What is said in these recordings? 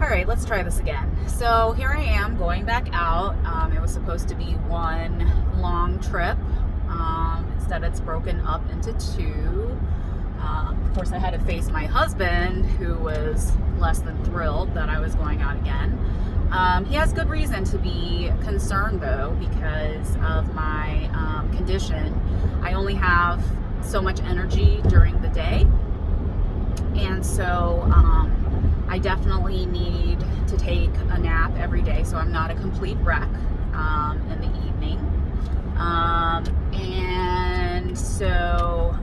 All right, let's try this again. So here I am going back out. It was supposed to be one long trip. Instead, it's broken up into two. Of course, I had to face my husband, who was less than thrilled that I was going out again. He has good reason to be concerned, though, because of my condition. I only have so much energy during the day, and so I definitely need to take a nap every day, so I'm not a complete wreck in the evening. And so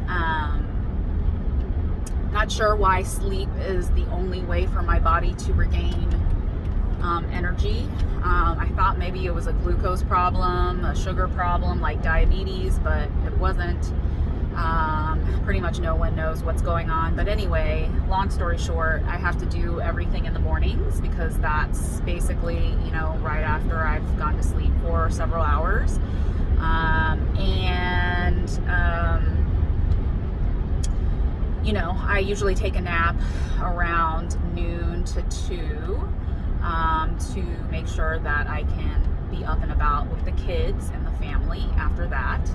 not sure why sleep is the only way for my body to regain energy. I thought maybe it was a glucose problem, a sugar problem like diabetes, but it wasn't. Pretty much no one knows what's going on. But anyway, long story short, I have to do everything in the mornings because that's basically, right after I've gone to sleep for several hours. I usually take a nap around noon to 2 to make sure that I can be up and about with the kids and the family after that.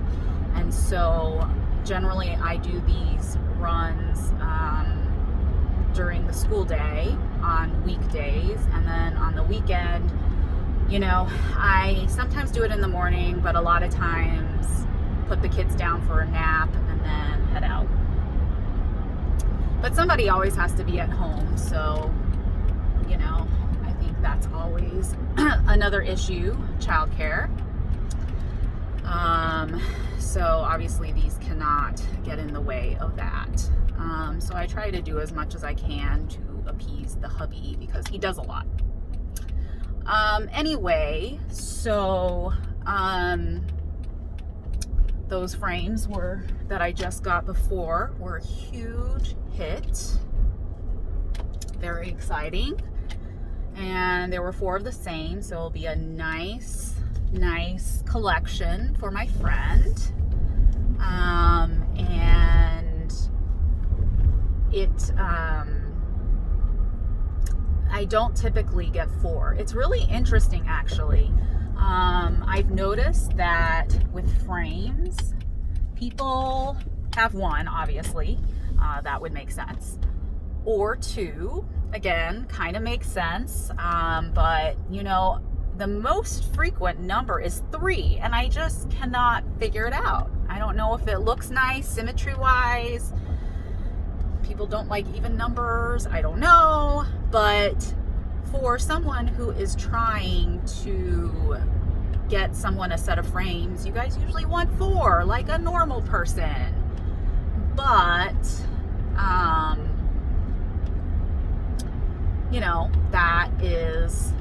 And so generally I do these runs during the school day on weekdays, and then on the weekend, I sometimes do it in the morning, but a lot of times put the kids down for a nap and then head out. But somebody always has to be at home, so I think that's always another issue, childcare. So obviously these cannot get in the way of that. So I try to do as much as I can to appease the hubby because he does a lot. Anyway, so those frames that I just got before were a huge hit. Very exciting. And there were 4 of the same, so it'll be a nice collection for my friend. And I don't typically get 4. It's really interesting, actually. I've noticed that with frames, people have 1, obviously, that would make sense, or 2, again, kind of makes sense, but the most frequent number is 3, and I just cannot figure it out. I don't know if it looks nice symmetry-wise. People don't like even numbers. I don't know. But for someone who is trying to get someone a set of frames, you guys usually want 4, like a normal person. But, that is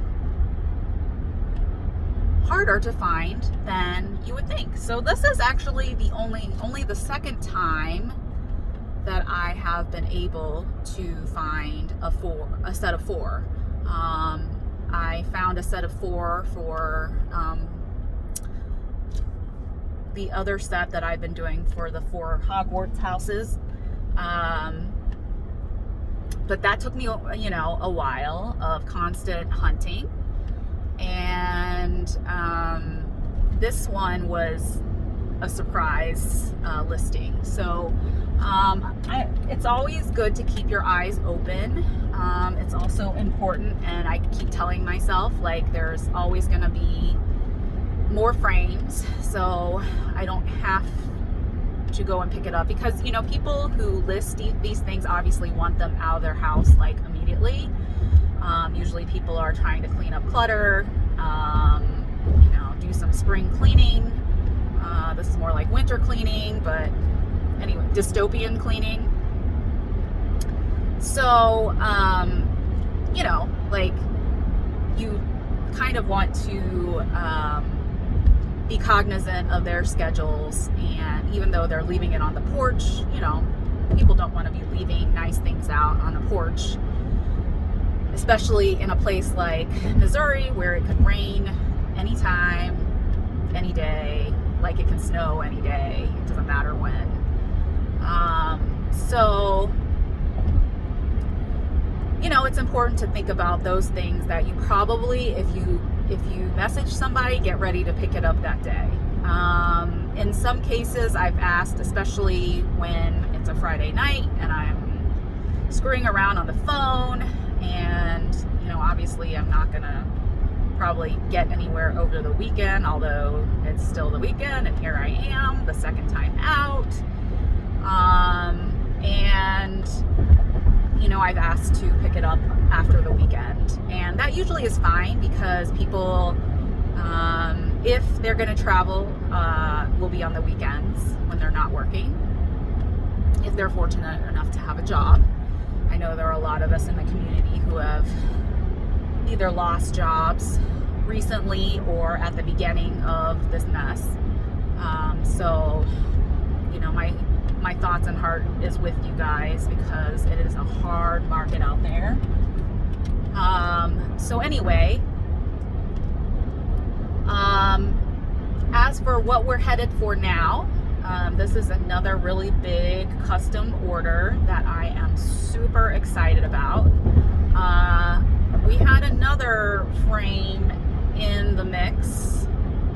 harder to find than you would think. So this is actually the only the second time that I have been able to find a set of 4. I found a set of 4 for the other set that I've been doing for the 4 Hogwarts houses. But that took me, a while of constant hunting. And this one was a surprise listing. So it's always good to keep your eyes open. It's also important, and I keep telling myself, there's always going to be more frames, so I don't have to go and pick it up, because people who list these things obviously want them out of their house immediately. Usually people are trying to clean up clutter, do some spring cleaning. This is more like winter cleaning, but anyway, dystopian cleaning. So, you kind of want to be cognizant of their schedules, and even though they're leaving it on the porch, people don't want to be leaving nice things out on the porch, especially in a place like Missouri where it could rain anytime, any day, like it can snow any day. It doesn't matter when. So it's important to think about those things that you probably, if you message somebody, get ready to pick it up that day. In some cases, I've asked, especially when it's a Friday night and I'm screwing around on the phone, and obviously I'm not gonna probably get anywhere over the weekend, although it's still the weekend and here I am the second time out. And I've asked to pick it up after the weekend, and that usually is fine because people, if they're going to travel, will be on the weekends when they're not working, if they're fortunate enough to have a job. I know there are a lot of us in the community who have either lost jobs recently or at the beginning of this mess. So my thoughts and heart is with you guys because it is a hard market out there. So anyway, as for what we're headed for now, this is another really big custom order that I am super excited about. We had another frame in the mix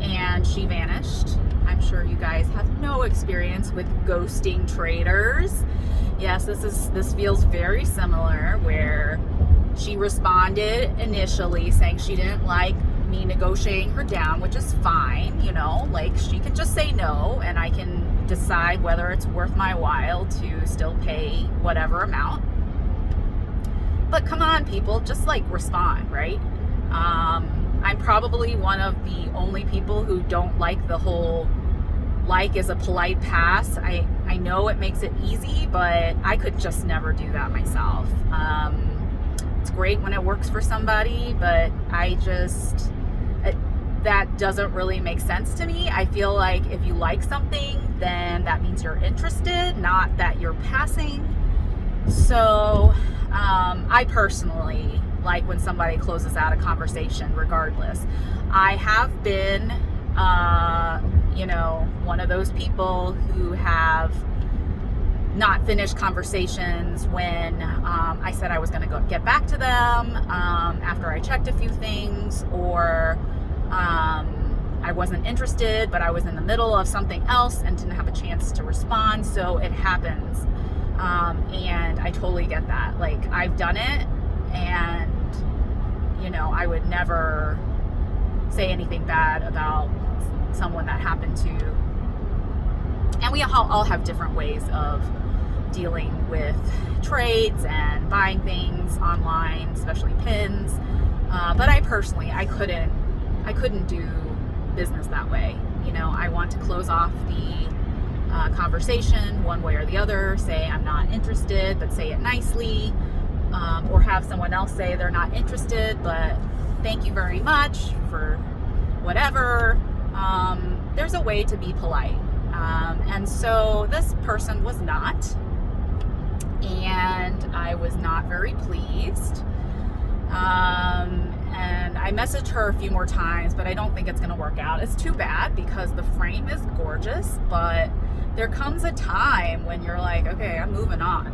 and she vanished. I'm sure you guys have no experience with ghosting traders. Yes, this feels very similar, where she responded initially saying she didn't like me negotiating her down, which is fine, like she can just say no and I can decide whether it's worth my while to still pay whatever amount. But come on, people, just respond, right? I'm probably one of the only people who don't like the whole is a polite pass. I know it makes it easy, but I could just never do that myself. It's great when it works for somebody, but that doesn't really make sense to me. I feel like if you like something, then that means you're interested, not that you're passing. So I personally like when somebody closes out a conversation regardless. I have been one of those people who have not finished conversations when I said I was going to get back to them after I checked a few things, or I wasn't interested, but I was in the middle of something else and didn't have a chance to respond. So it happens. And I totally get that. I've done it, and I would never say anything bad about someone that happened to. And we all have different ways of dealing with trades and buying things online, especially pins. But I personally, I couldn't do business that way. I want to close off the conversation one way or the other, say I'm not interested, but say it nicely, or have someone else say they're not interested, but thank you very much for whatever. There's a way to be polite. And so this person was not, and I was not very pleased. And I messaged her a few more times, but I don't think it's going to work out. It's too bad because the frame is gorgeous, but there comes a time when you're like, okay, I'm moving on.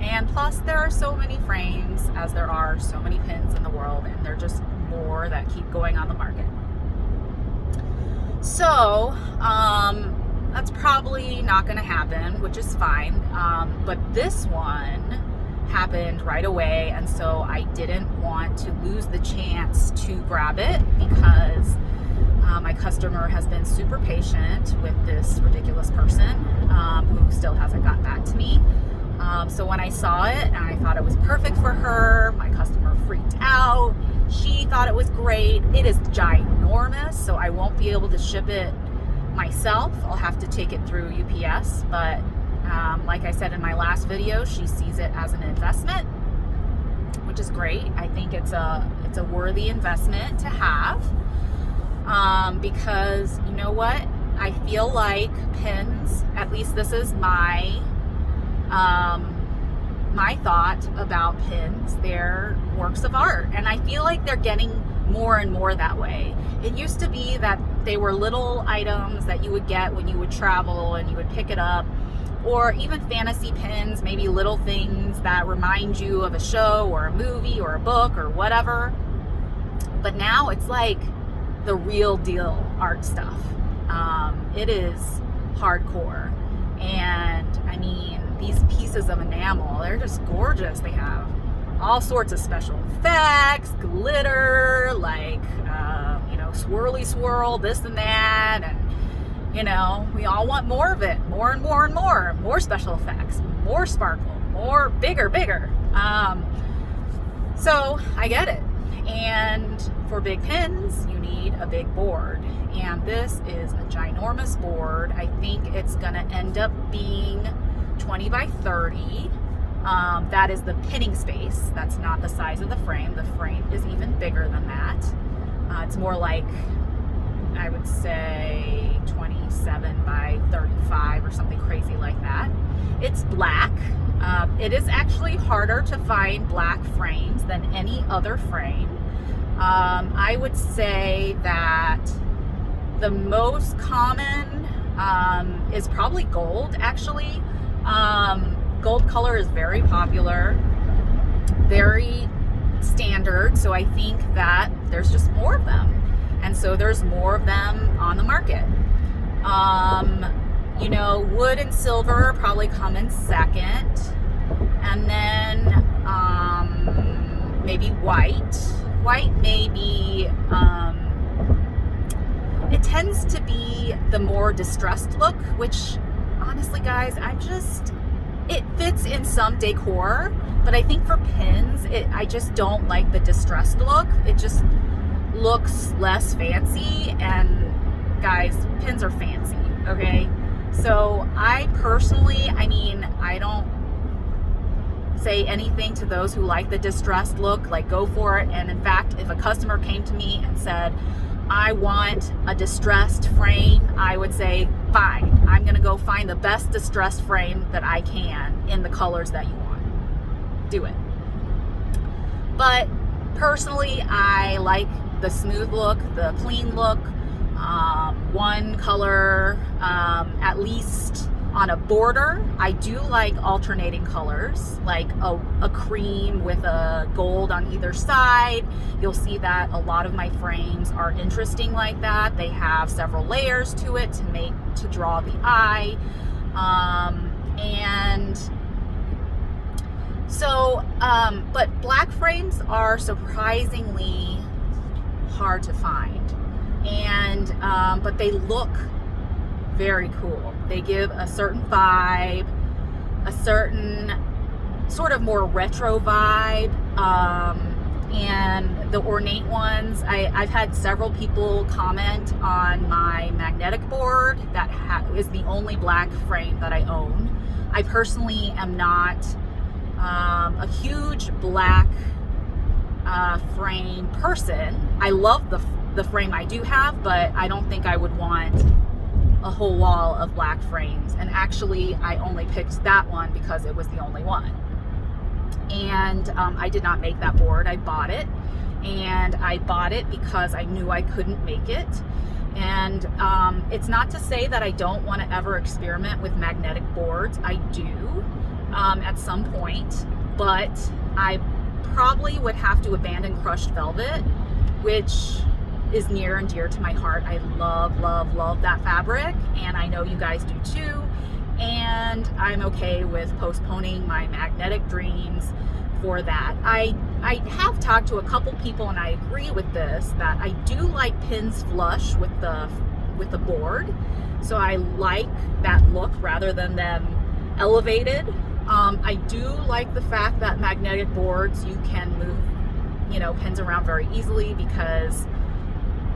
And plus there are so many frames as there are so many pins in the world, and there are just more that keep going on the market. So, that's probably not going to happen, which is fine. But this one happened right away, and so I didn't want to lose the chance to grab it because my customer has been super patient with this ridiculous person who still hasn't got back to me. So when I saw it and I thought it was perfect for her, my customer freaked out. She thought it was great. It is ginormous, so I won't be able to ship it myself. I'll have to take it through UPS, but like I said in my last video, she sees it as an investment, which is great. I think it's a worthy investment to have, because you know what? I feel like pins, at least this is my thought about pins, they're works of art, and I feel like they're getting more and more that way. It used to be that they were little items that you would get when you would travel and you would pick it up or even fantasy pins, maybe little things that remind you of a show or a movie or a book or whatever. But now it's like the real deal art stuff. It is hardcore. And I mean, these pieces of enamel, they're just gorgeous. They have all sorts of special effects, glitter, like, swirly swirl, this and that. And, we all want more of it, more and more and more special effects, more sparkle, more bigger. So I get it. And for big pins, you need a big board. And this is a ginormous board. I think it's going to end up being 20 by 30. That is the pinning space. That's not the size of the frame. The frame is even bigger than that. It's more like, I would say, 27 by 35 or something crazy like that. It's black. It is actually harder to find black frames than any other frame. I would say that the most common is probably gold, actually. Gold color is very popular, very standard, so I think that there's just more of them. And so there's more of them on the market. Wood and silver probably come in second. And then maybe white. White may be, it tends to be the more distressed look, which honestly, guys, it fits in some decor, but I think for pins, I just don't like the distressed look. It just looks less fancy, and guys, pins are fancy, okay? So I personally, I don't say anything to those who like the distressed look, like go for it. And in fact, if a customer came to me and said, I want a distressed frame, I would say, fine, I'm gonna go find the best distressed frame that I can in the colors that you want. Do it. But personally, I like the smooth look, the clean look, one color, at least on a border. I do like alternating colors, like a cream with a gold on either side. You'll see that a lot of my frames are interesting like that. They have several layers to it to draw the eye. But black frames are surprisingly hard to find. But they look very cool. They give a certain vibe, a certain sort of more retro vibe. And the ornate ones, I've had several people comment on my magnetic board that is the only black frame that I own. I personally am not a huge black frame person. I love the frame I do have, but I don't think I would want a whole wall of black frames. And actually, I only picked that one because it was the only one. And I did not make that board. I bought it, and I bought it because I knew I couldn't make it. And it's not to say that I don't want to ever experiment with magnetic boards. I do at some point, but I probably would have to abandon crushed velvet, which is near and dear to my heart. I love that fabric, and I know you guys do too. And I'm okay with postponing my magnetic dreams for that. I have talked to a couple people, and I agree with this, that I do like pins flush with the board. So I like that look rather than them elevated. I do like the fact that magnetic boards, you can move, pins around very easily, because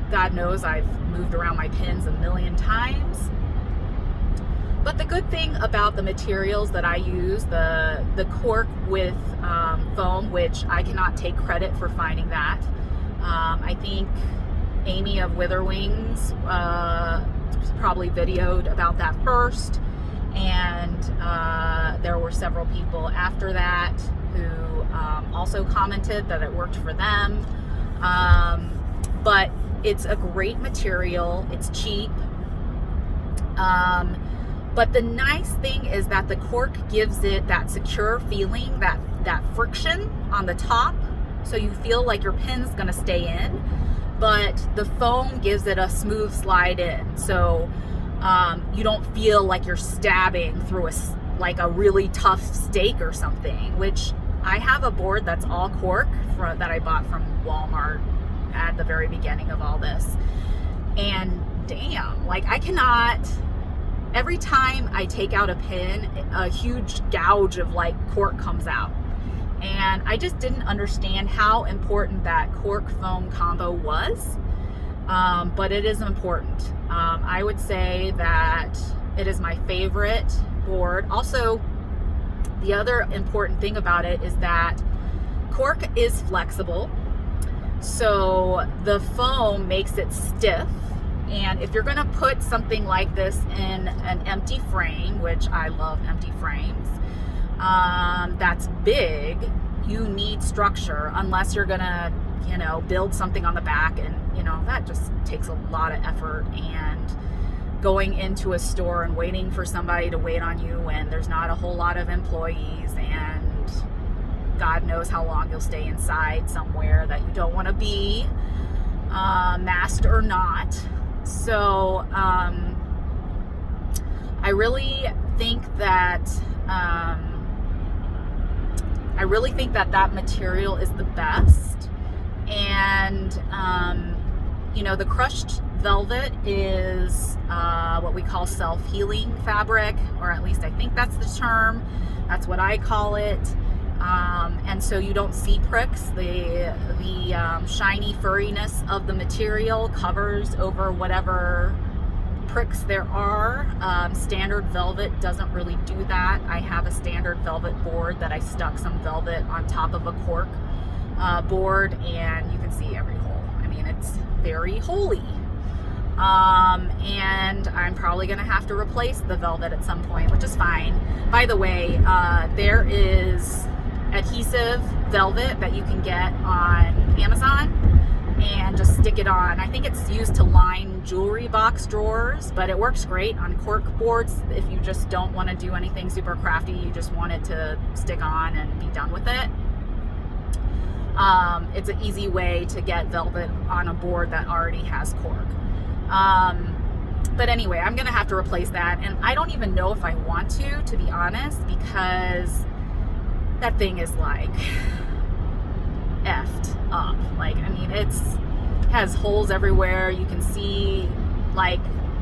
God knows I've moved around my pins a million times. But the good thing about the materials that I use, the cork with foam, which I cannot take credit for finding that. I think Amy of Witherwings probably videoed about that first, and there were several people after that who also commented that it worked for them. But it's a great material. It's cheap. But the nice thing is that the cork gives it that secure feeling, that friction on the top, so you feel like your pin's gonna stay in, but the foam gives it a smooth slide in. So you don't feel like you're stabbing through like a really tough steak or something, which I have a board that's all cork that I bought from Walmart at the very beginning of all this. And damn, like I cannot, every time I take out a pin, a huge gouge of like cork comes out. And I just didn't understand how important that cork foam combo was. But it is important. I would say that it is my favorite board. Also, the other important thing about it is that cork is flexible. So the foam makes it stiff. And if you're going to put something like this in an empty frame, which I love empty frames, that's big, you need structure unless you're going to, you know, build something on the back, and, you know, that just takes a lot of effort, and going into a store and waiting for somebody to wait on you when there's not a whole lot of employees, and God knows how long you'll stay inside somewhere that you don't want to be, masked or not. So I really think that that material is the best. And you know, the crushed velvet is what we call self-healing fabric, or at least I think that's the term. That's what I call it. And so you don't see pricks. The shiny furriness of the material covers over whatever pricks there are. Standard velvet doesn't really do that. I have a standard velvet board that I stuck some velvet on top of a cork board, and you can see every hole. I mean, it's very holy. And I'm probably gonna have to replace the velvet at some point, which is fine. By the way, there is adhesive velvet that you can get on Amazon and just stick it on. I think it's used to line jewelry box drawers, but it works great on cork boards if you just don't want to do anything super crafty. You just want it to stick on and be done with it. It's an easy way to get velvet on a board that already has cork. But anyway, I'm gonna have to replace that, and I don't even know if I want to be honest, because that thing is like effed up. Like, I mean, has holes everywhere. You can see like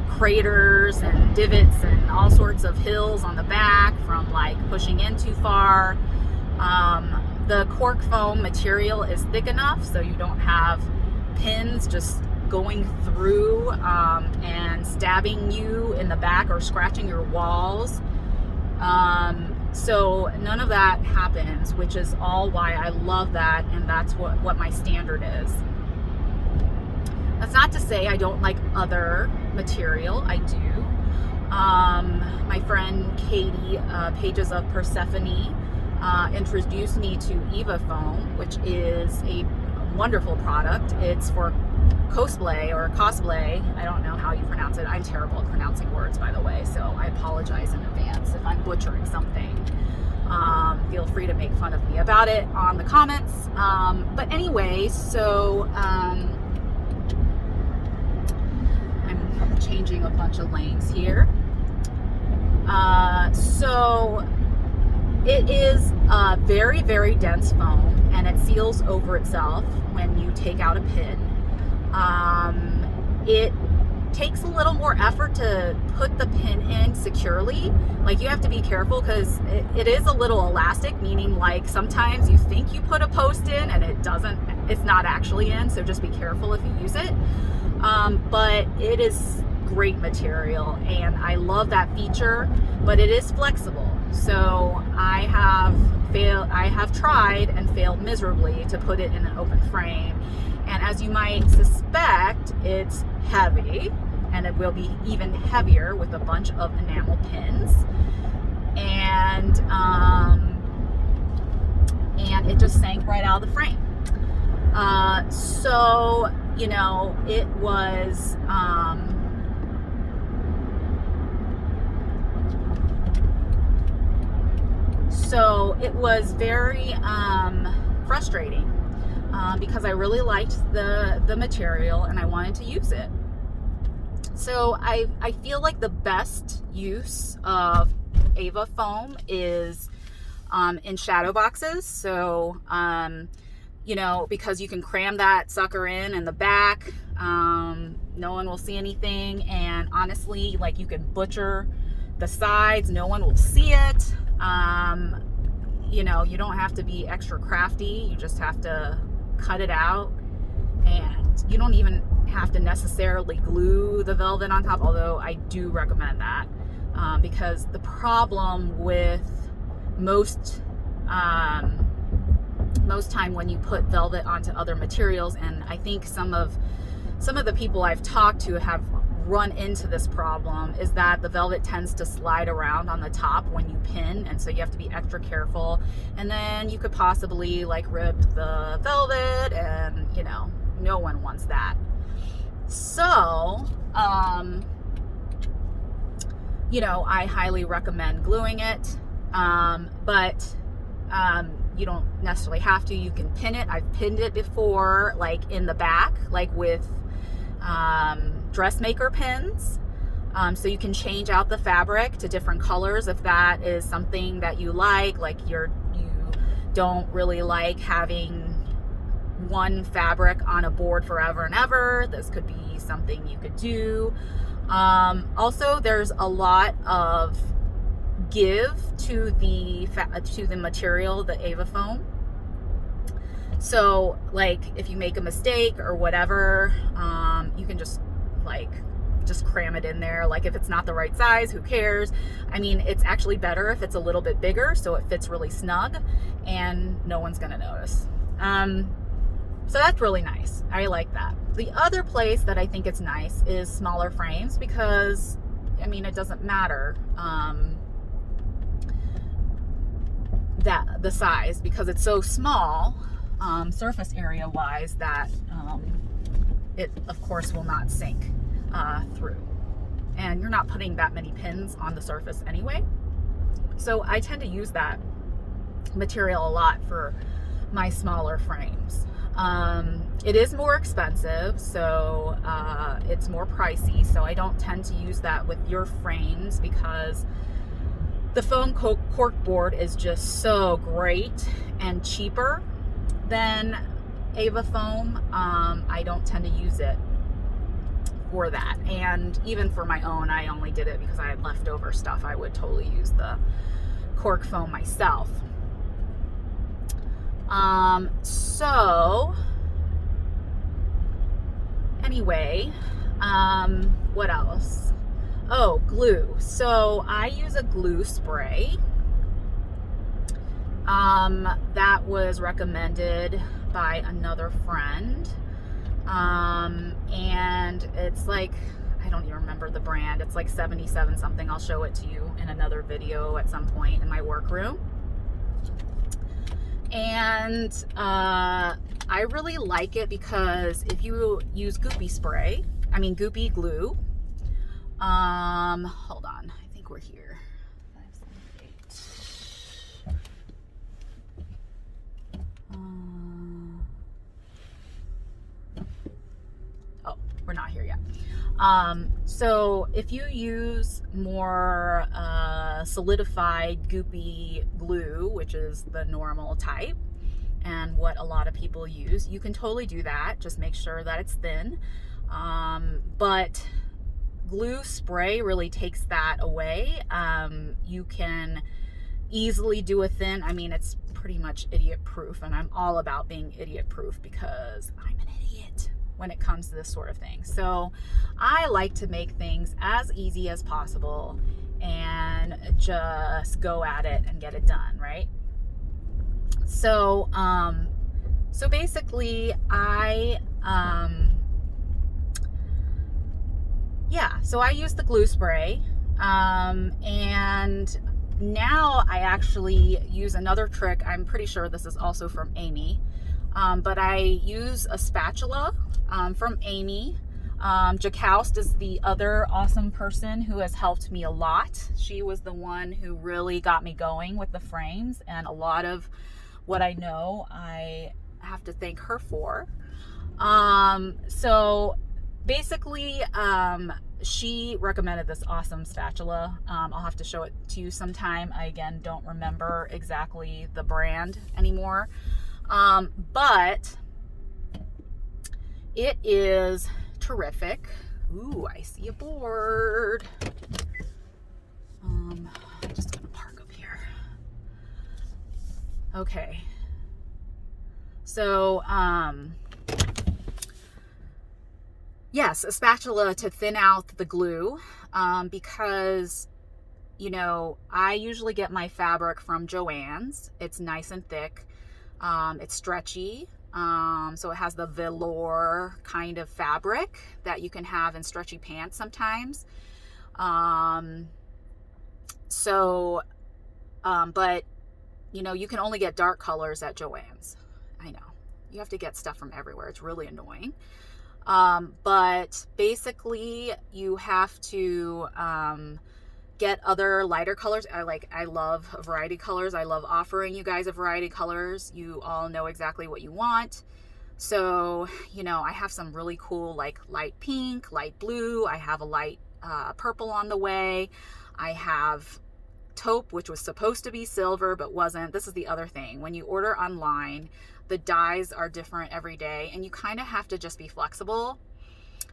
craters and divots and all sorts of hills on the back from like pushing in too far. The cork foam material is thick enough so you don't have pins just going through and stabbing you in the back or scratching your walls. So none of that happens, which is all why I love that, and that's what my standard is. That's not to say I don't like other material. I do. My friend Katie, Pages of Persephone, introduced me to Eva Foam, which is a wonderful product. It's for cosplay. I don't know how you pronounce it. I'm terrible at pronouncing words, by the way, so I apologize in advance if I'm butchering something. Feel free to make fun of me about it on the comments. But anyway, so I'm changing a bunch of lanes here. So it is a very, very dense foam, and it seals over itself when you take out a pin. It takes a little more effort to put the pin in securely. Like, you have to be careful because it is a little elastic, meaning like sometimes you think you put a post in and it's not actually in, so just be careful if you use it. But it is great material, and I love that feature, but it is flexible. So I have tried and failed miserably to put it in an open frame. And as you might suspect, it's heavy, and it will be even heavier with a bunch of enamel pins. And it just sank right out of the frame. So, you know, it was, So it was very frustrating because I really liked the material and I wanted to use it. So I feel like the best use of Ava foam is in shadow boxes. So, you know, because you can cram that sucker in the back, no one will see anything. And honestly, like, you can butcher the sides, no one will see it. You know, you don't have to be extra crafty. You just have to cut it out, and you don't even have to necessarily glue the velvet on top, although I do recommend that, because the problem with most time when you put velvet onto other materials, and I think some of the people I've talked to have run into this problem, is that the velvet tends to slide around on the top when you pin, and so you have to be extra careful, and then you could possibly like rip the velvet, and you know, no one wants that. So you know, I highly recommend gluing it, but you don't necessarily have to. You can pin it. I've pinned it before, like in the back, like with dressmaker pins. So you can change out the fabric to different colors if that is something that you like you don't really like having one fabric on a board forever and ever. This could be something you could do. Also, there's a lot of give to the material, the Ava foam. So like if you make a mistake or whatever, you can just cram it in there. Like if it's not the right size, who cares? I mean, it's actually better if it's a little bit bigger, so it fits really snug and no one's gonna notice. So that's really nice. I like that. The other place that I think it's nice is smaller frames, because I mean, it doesn't matter that the size, because it's so small surface area wise that it of course will not sink through, and you're not putting that many pins on the surface anyway. So I tend to use that material a lot for my smaller frames. It is more expensive, so it's more pricey, so I don't tend to use that with your frames, because the foam cork board is just so great and cheaper than Ava foam. I don't tend to use it for that, and even for my own, I only did it because I had leftover stuff. I would totally use the cork foam myself. So anyway, what else? Oh, glue. So I use a glue spray that was recommended by another friend, and it's like, I don't even remember the brand. It's like 77 something. I'll show it to you in another video at some point in my workroom. And I really like it because if you use goopy glue, hold on, I think we're here. 5, 7, 8. Oh, we're not here yet. So if you use more solidified goopy glue, which is the normal type and what a lot of people use, you can totally do that. Just make sure that it's thin. But glue spray really takes that away. You can easily do a thin, I mean, it's pretty much idiot proof, and I'm all about being idiot proof because I'm an idiot when it comes to this sort of thing. So I like to make things as easy as possible and just go at it and get it done, right? So so basically so I use the glue spray, and now I actually use another trick. I'm pretty sure this is also from Amy, but I use a spatula from Amy. Jacoust is the other awesome person who has helped me a lot. She was the one who really got me going with the frames, and a lot of what I know I have to thank her for. So basically, she recommended this awesome spatula. I'll have to show it to you sometime. I, again, don't remember exactly the brand anymore. But it is terrific. Ooh, I see a board. I'm just gonna park up here. Okay. So, yes, a spatula to thin out the glue, because, you know, I usually get my fabric from Joann's. It's nice and thick. It's stretchy. So it has the velour kind of fabric that you can have in stretchy pants sometimes. But, you know, you can only get dark colors at Joann's. I know. You have to get stuff from everywhere. It's really annoying. But basically you have to, get other lighter colors. I love a variety of colors. I love offering you guys a variety of colors. You all know exactly what you want. So, you know, I have some really cool, like light pink, light blue. I have a light purple on the way. I have taupe, which was supposed to be silver, but wasn't. This is the other thing. When you order online, the dyes are different every day, and you kind of have to just be flexible.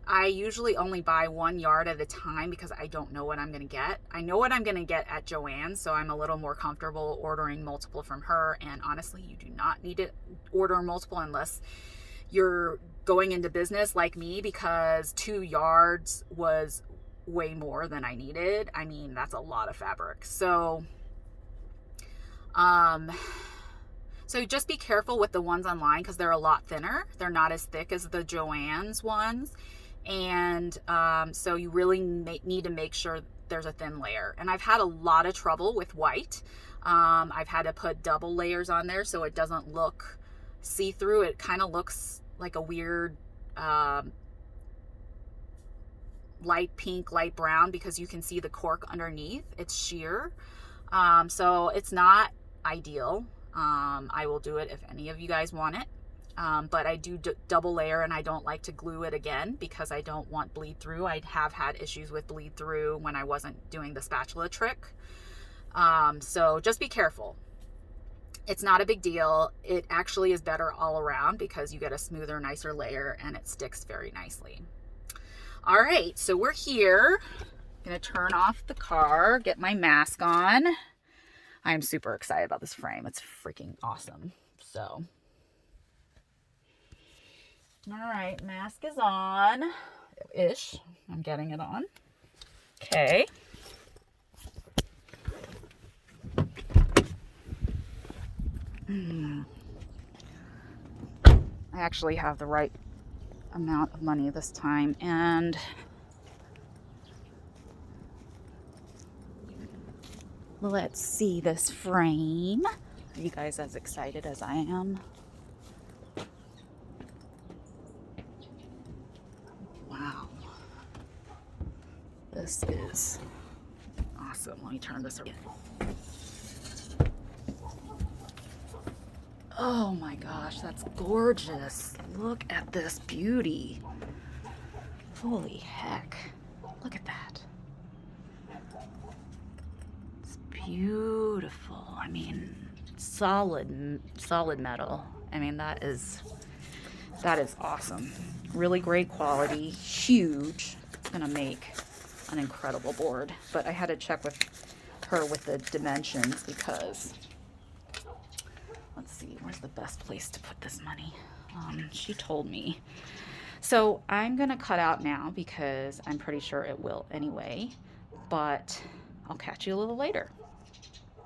I usually only buy 1 yard at a time because I don't know what I'm going to get. I know what I'm going to get at Joann's, so I'm a little more comfortable ordering multiple from her. And honestly, you do not need to order multiple unless you're going into business like me, because 2 yards was way more than I needed. I mean, that's a lot of fabric. So just be careful with the ones online because they're a lot thinner. They're not as thick as the Joann's ones. And so you really need to make sure there's a thin layer. And I've had a lot of trouble with white. I've had to put double layers on there so it doesn't look see-through. It kind of looks like a weird light pink, light brown, because you can see the cork underneath. It's sheer. So it's not ideal. I will do it if any of you guys want it. But I do double layer, and I don't like to glue it again because I don't want bleed through. I have had issues with bleed through when I wasn't doing the spatula trick. So just be careful. It's not a big deal. It actually is better all around because you get a smoother, nicer layer, and it sticks very nicely. All right, so we're here. I'm gonna turn off the car, get my mask on. I'm super excited about this frame. It's freaking awesome. So, all right, mask is on, ish. I'm getting it on. Okay. I actually have the right amount of money this time, and let's see this frame. Are you guys as excited as I am? Wow. This is awesome. Let me turn this around. Oh my gosh, that's gorgeous. Look at this beauty. Holy heck. Look at that. It's beautiful. I mean, solid metal. I mean, that is awesome. Really great quality, huge. It's gonna make an incredible board. But I had to check with her with the dimensions because, let's see, where's the best place to put this money? She told me. So I'm gonna cut out now because I'm pretty sure it will anyway, but I'll catch you a little later.